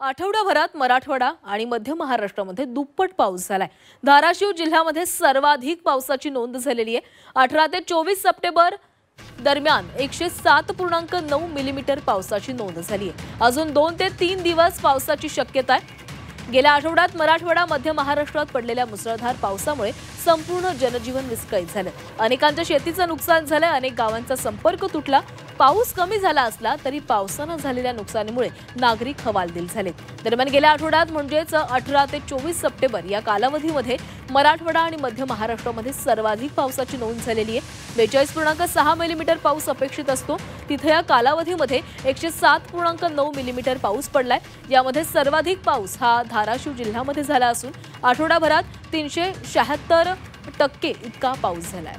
आठवड्याभरात मराठवाडा आणि मध्य महाराष्ट्रामध्ये दुप्पट पाऊस झालाय। धाराशिव जिल्ह्यामध्ये सर्वाधिक पावसाची नोंद झालेली आहे। 18 ते 24 सप्टेंबर दरम्यान 107.9 मिलीमीटर पावसाची नोंद झाली आहे। अजून 2 ते 3 दिवस पावसाची शक्यता आहे। गेल्या आठवड्यात मराठवाडा मध्य महाराष्ट्रात पडलेल्या मुसळधार पावसामुळे संपूर्ण जनजीवन विस्कळीत झालं। अनेकांच्या शेतीचं नुकसान झालं, अनेक गावांचा संपर्क तुटला। पाऊस कमी झाला असला तरी पावसाने झालेल्या नुकसानीमुळे नागरिक हवालदिल झाले। दरम्यान गेल्या आठवड्यात म्हणजेच 18 ते 24 सप्टेंबर या कालावधीमध्ये मराठवाडा आणि मध्य महाराष्ट्रामध्ये सर्वाधिक पावसाची नोंद झालेली आहे। 42.6 मिलीमीटर पाऊस अपेक्षित असतो। तिथे या कालावधीमध्ये 107.9 मिलीमीटर पाऊस पडलाय। यामध्ये सर्वाधिक पाऊस हा धाराशिव जिल्ह्यामध्ये झाला असून आठवड्याभरात 376% इतका पाऊस झालाय।